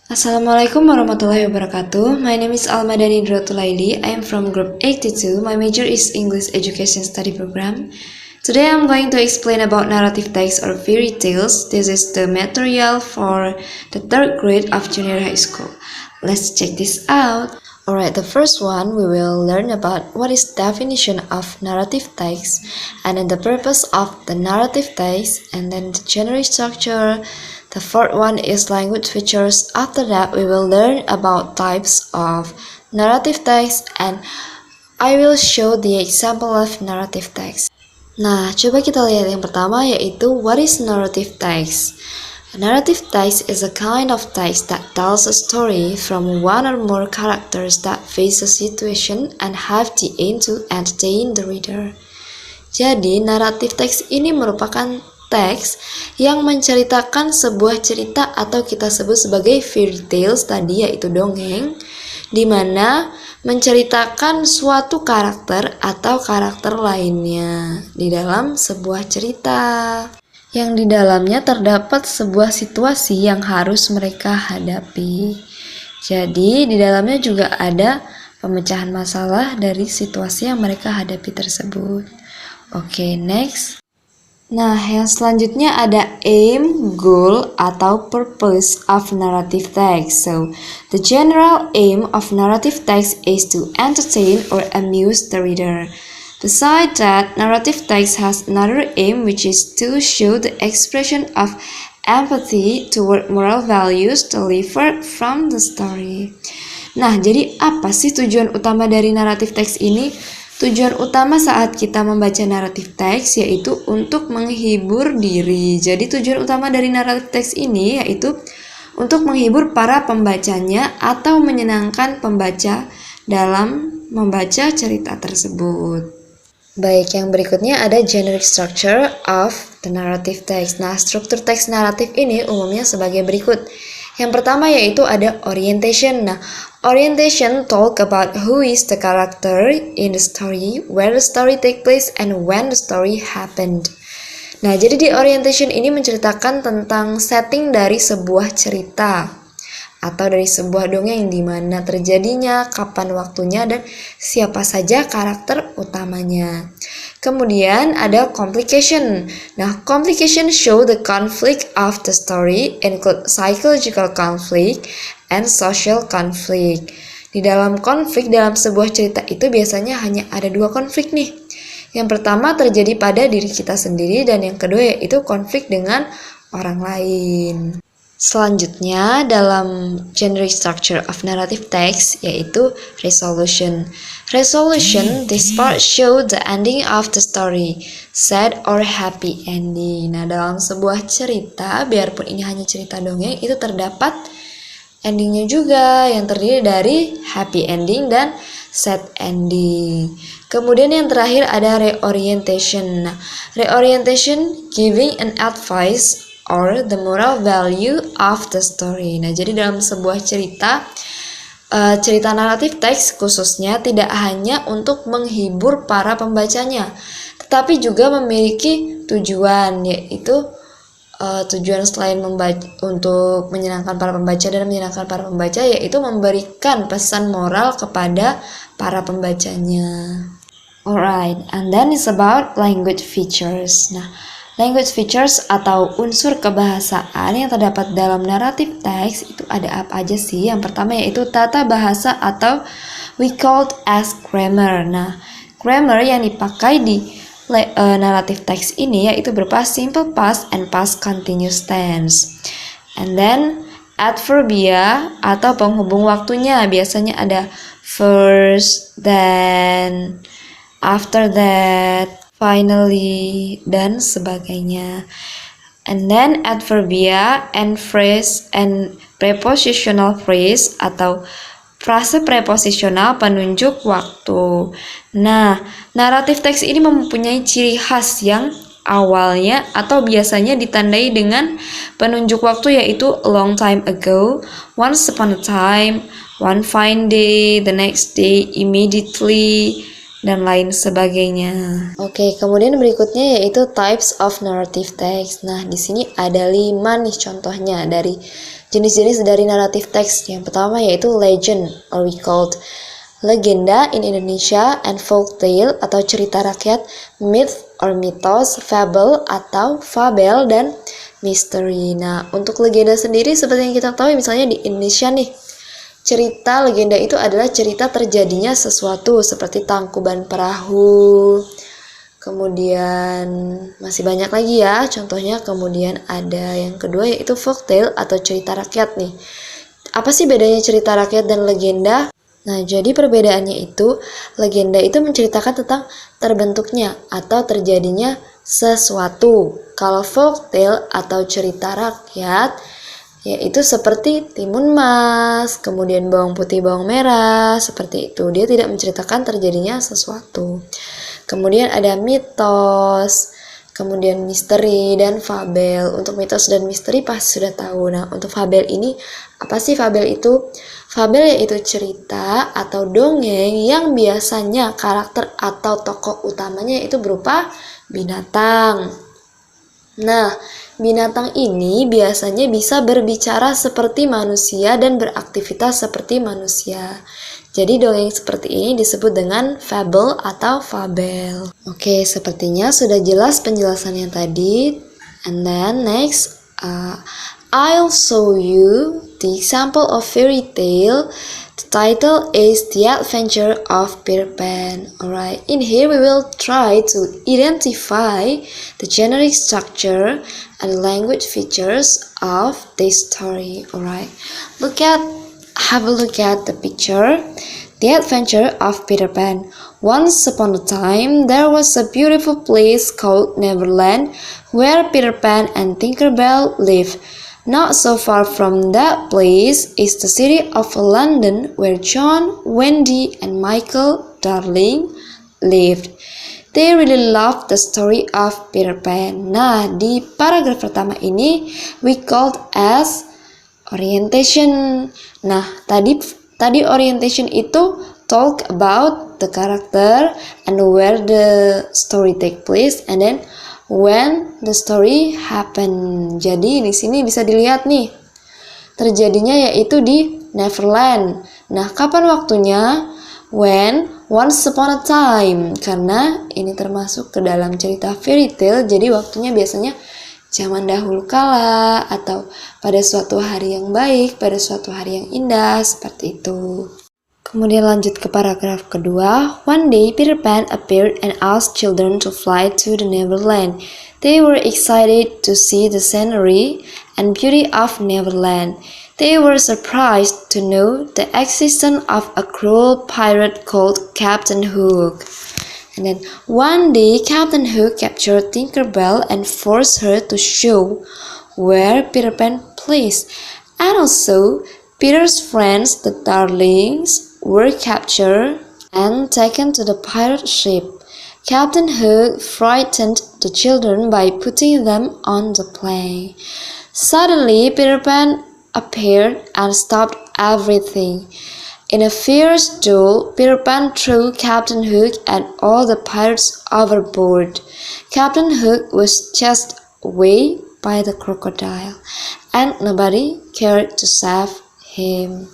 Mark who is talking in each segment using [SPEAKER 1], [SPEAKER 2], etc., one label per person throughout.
[SPEAKER 1] Assalamualaikum warahmatullahi wabarakatuh. My name is Almadani Dratulaili. I am from Group 82. My major is English Education Study Program. Today I'm going to explain about narrative text or fairy tales. This is the material for the third grade of junior high school. Let's check this out. Alright, the first one we will learn about what is definition of narrative text and then the purpose of the narrative text and then the genre structure. The fourth one is language features. After that, we will learn about types of narrative text and I will show the example of narrative text. Nah, coba kita lihat yang pertama yaitu what is narrative text. A narrative text is a kind of text that tells a story from one or more characters that face a situation and have the aim to entertain the reader. Jadi, naratif teks ini merupakan teks yang menceritakan sebuah cerita atau kita sebut sebagai fairy tales tadi yaitu dongeng, di mana menceritakan suatu karakter atau karakter lainnya di dalam sebuah cerita yang di dalamnya terdapat sebuah situasi yang harus mereka hadapi. Jadi di dalamnya juga ada pemecahan masalah dari situasi yang mereka hadapi tersebut. Oke, next. Nah, yang selanjutnya ada aim, goal, atau purpose of narrative text. So, the general aim of narrative text is to entertain or amuse the reader. Besides that, narrative text has another aim which is to show the expression of empathy toward moral values delivered from the story. Nah, jadi apa sih tujuan utama dari naratif teks ini? Tujuan utama saat kita membaca naratif teks yaitu untuk menghibur diri. Jadi tujuan utama dari naratif teks ini yaitu untuk menghibur para pembacanya atau menyenangkan pembaca dalam membaca cerita tersebut. Baik, yang berikutnya ada generic structure of the narrative text. Nah, struktur teks naratif ini umumnya sebagai berikut. Yang pertama yaitu ada orientation. Nah, orientation talk about who is the character in the story, where the story take place, and when the story happened. Nah, jadi di orientation ini menceritakan tentang setting dari sebuah cerita atau dari sebuah dongeng di mana terjadinya, kapan waktunya, dan siapa saja karakter utamanya. Kemudian ada complication. Nah, complication show the conflict of the story, include psychological conflict and social conflict. Di dalam konflik dalam sebuah cerita itu biasanya hanya ada dua konflik nih. Yang pertama terjadi pada diri kita sendiri dan yang kedua yaitu konflik dengan orang lain. Selanjutnya dalam generic structure of narrative text yaitu resolution. Resolution, this part show the ending of the story, sad or happy ending. Nah, dalam sebuah cerita, biarpun ini hanya cerita dongeng, itu terdapat endingnya juga yang terdiri dari happy ending dan sad ending. Kemudian yang terakhir ada reorientation. Nah, reorientation giving an advice or the moral value of the story. Nah, jadi dalam sebuah cerita naratif teks khususnya tidak hanya untuk menghibur para pembacanya, tetapi juga memiliki tujuan, yaitu tujuan selain untuk menyenangkan para pembaca dan menyenangkan para pembaca, yaitu memberikan pesan moral kepada para pembacanya. Alright, and then it's about language features. Nah, language features atau unsur kebahasaan yang terdapat dalam naratif teks itu ada apa aja sih? Yang pertama yaitu tata bahasa atau we called as grammar. Nah, grammar yang dipakai di naratif teks ini yaitu berupa simple past and past continuous tense. And then adverbia atau penghubung waktunya biasanya ada first, then, after that, finally, dan sebagainya. And then adverbia and phrase and prepositional phrase atau frase preposisional penunjuk waktu. Nah, naratif teks ini mempunyai ciri khas yang awalnya atau biasanya ditandai dengan penunjuk waktu yaitu a long time ago, once upon a time, one fine day, the next day, immediately, dan lain sebagainya. Oke, kemudian berikutnya yaitu types of narrative text. Nah, di sini ada 5 nih contohnya dari jenis-jenis dari narrative text. Yang pertama yaitu legend, or we called legenda in Indonesia, and folk tale atau cerita rakyat, myth or mitos, fable atau fabel, dan mystery. Nah, untuk legenda sendiri seperti yang kita tahu misalnya di Indonesia nih, cerita legenda itu adalah cerita terjadinya sesuatu seperti Tangkuban Perahu. Kemudian masih banyak lagi ya contohnya. Kemudian ada yang kedua yaitu folktale atau cerita rakyat nih. Apa sih bedanya cerita rakyat dan legenda? Nah, jadi perbedaannya itu, legenda itu menceritakan tentang terbentuknya atau terjadinya sesuatu. Kalau folktale atau cerita rakyat yaitu seperti timun mas, kemudian bawang putih, bawang merah, seperti itu. Dia tidak menceritakan terjadinya sesuatu. Kemudian ada mitos, kemudian misteri, dan fabel. Untuk mitos dan misteri pasti sudah tahu. Nah, untuk fabel ini, apa sih fabel itu? Fabel yaitu cerita atau dongeng yang biasanya karakter atau tokoh utamanya itu berupa binatang. Nah, binatang ini biasanya bisa berbicara seperti manusia dan beraktivitas seperti manusia. Jadi dongeng seperti ini disebut dengan fable atau fabel. Oke, sepertinya sudah jelas penjelasannya tadi. And then next, I'll show you the example of fairy tale. The title is The Adventure of Peter Pan. Alright, in here we will try to identify the generic structure and language features of this story. Alright, have a look at the picture. The Adventure of Peter Pan. Once upon a time, there was a beautiful place called Neverland where Peter Pan and Tinkerbell lived. Not so far from that place is the city of London where John, Wendy, and Michael Darling lived. They really loved the story of Peter Pan. Nah, di paragraf pertama ini we called as orientation. Nah, tadi orientation itu talk about the character and where the story take place and then when the story happen. Jadi di sini bisa dilihat nih, terjadinya yaitu di Neverland. Nah, kapan waktunya? When, once upon a time. Karena ini termasuk ke dalam cerita fairy tale, jadi waktunya biasanya zaman dahulu kala atau pada suatu hari yang baik, pada suatu hari yang indah, seperti itu. Kemudian lanjut ke paragraf kedua. One day Peter Pan appeared and asked children to fly to the Neverland. They were excited to see the scenery and beauty of Neverland. They were surprised to know the existence of a cruel pirate called Captain Hook. And then one day Captain Hook captured Tinkerbell and forced her to show where Peter Pan plays. And also Peter's friends, the Darlings, were captured and taken to the pirate ship. Captain Hook frightened the children by putting them on the plane. Suddenly, Peter Pan appeared and stopped everything. In a fierce duel, Peter Pan threw Captain Hook and all the pirates overboard. Captain Hook was chased away by the crocodile, and nobody cared to save him.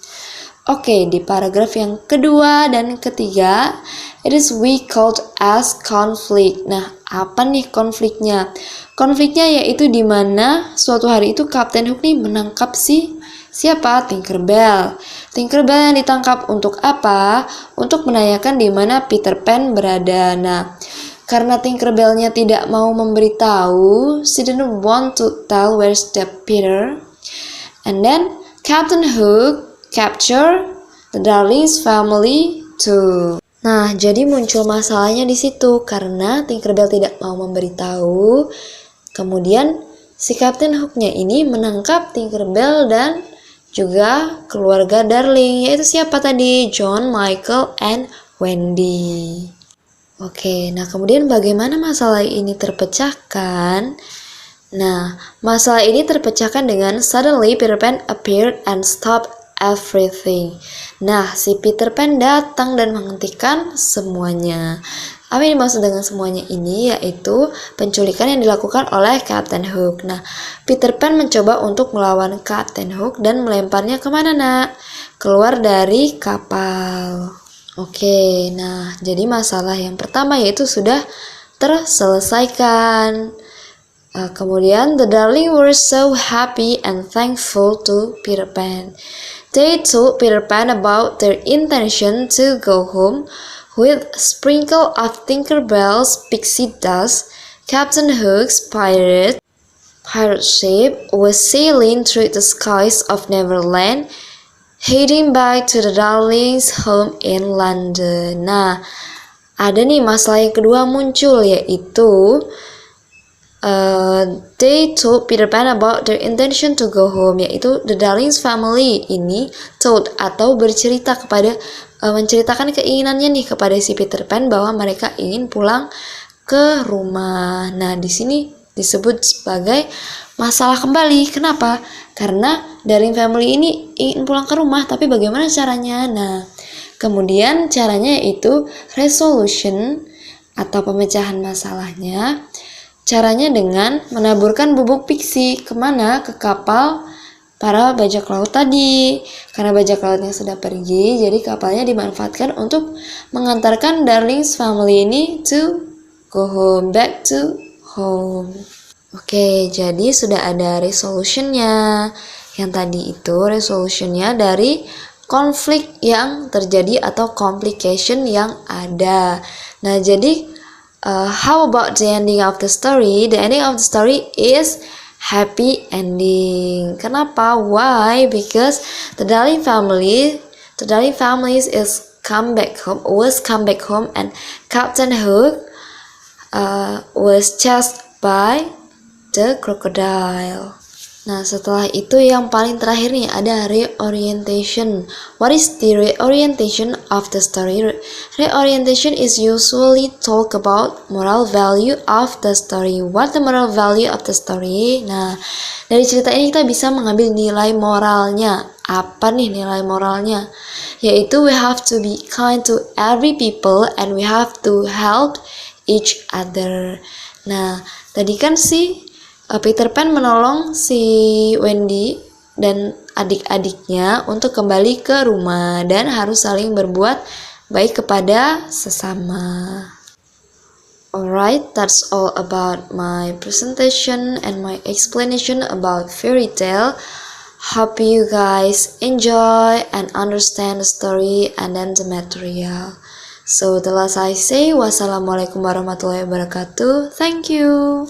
[SPEAKER 1] Oke, di paragraf yang kedua dan ketiga, it is we called as conflict. Nah, apa nih konfliknya? Konfliknya yaitu di mana suatu hari itu Captain Hook nih menangkap siapa? Tinkerbell. Tinkerbell yang ditangkap untuk apa? Untuk menanyakan di mana Peter Pan berada. Nah, karena Tinkerbell-nya tidak mau memberitahu, she didn't want to tell where's the Peter. And then Captain Hook capture the Darlings family too. Nah, jadi muncul masalahnya di situ karena Tinkerbell tidak mau memberitahu. Kemudian si Captain Hook-nya ini menangkap Tinkerbell dan juga keluarga Darling, yaitu siapa tadi? John, Michael, and Wendy. Oke, nah kemudian bagaimana masalah ini terpecahkan? Nah, masalah ini terpecahkan dengan suddenly Peter Pan appeared and stopped everything. Nah, si Peter Pan datang dan menghentikan semuanya. Apa yang dimaksud dengan semuanya ini? Yaitu penculikan yang dilakukan oleh Captain Hook. Nah, Peter Pan mencoba untuk melawan Captain Hook dan melemparnya kemana, nak? Keluar dari kapal. Oke, nah jadi masalah yang pertama yaitu sudah terselesaikan. Kemudian, the darling were so happy and thankful to Peter Pan. They told Peter Pan about their intention to go home. With a sprinkle of Tinkerbell's pixie dust, Captain Hook's pirate ship was sailing through the skies of Neverland, heading back to the darlings' home in London. Nah, ada nih masalah yang kedua muncul, yaitu they told Peter Pan about their intention to go home, yaitu the Darlings family ini told atau bercerita kepada menceritakan keinginannya nih kepada si Peter Pan bahwa mereka ingin pulang ke rumah. Nah, di sini disebut sebagai masalah kembali. Kenapa? Karena Darling family ini ingin pulang ke rumah, tapi bagaimana caranya? Nah, kemudian caranya yaitu resolution atau pemecahan masalahnya. Caranya dengan menaburkan bubuk pixie kemana? Ke kapal para bajak laut tadi. Karena bajak lautnya sudah pergi, jadi kapalnya dimanfaatkan untuk mengantarkan Darling's family ini to go home, back to home. Oke, jadi sudah ada resolutionnya. Yang tadi itu resolutionnya dari konflik yang terjadi atau complication yang ada. Nah, jadi how about the ending of the story? The ending of the story is happy ending. Kenapa? Why? Because the Darling families was come back home, and Captain Hook was chased by the crocodile. Nah, setelah itu yang paling terakhir nih ada reorientation. What is the reorientation of the story? Reorientation is usually talk about moral value of the story. What the moral value of the story? Nah, dari cerita ini kita bisa mengambil nilai moralnya. Apa nih nilai moralnya? Yaitu we have to be kind to every people and we have to help each other. Nah, tadi kan Peter Pan menolong si Wendy dan adik-adiknya untuk kembali ke rumah dan harus saling berbuat baik kepada sesama. Alright, that's all about my presentation and my explanation about fairy tale. Hope you guys enjoy and understand the story and then the material. So the last I say, wassalamualaikum warahmatullahi wabarakatuh. Thank you.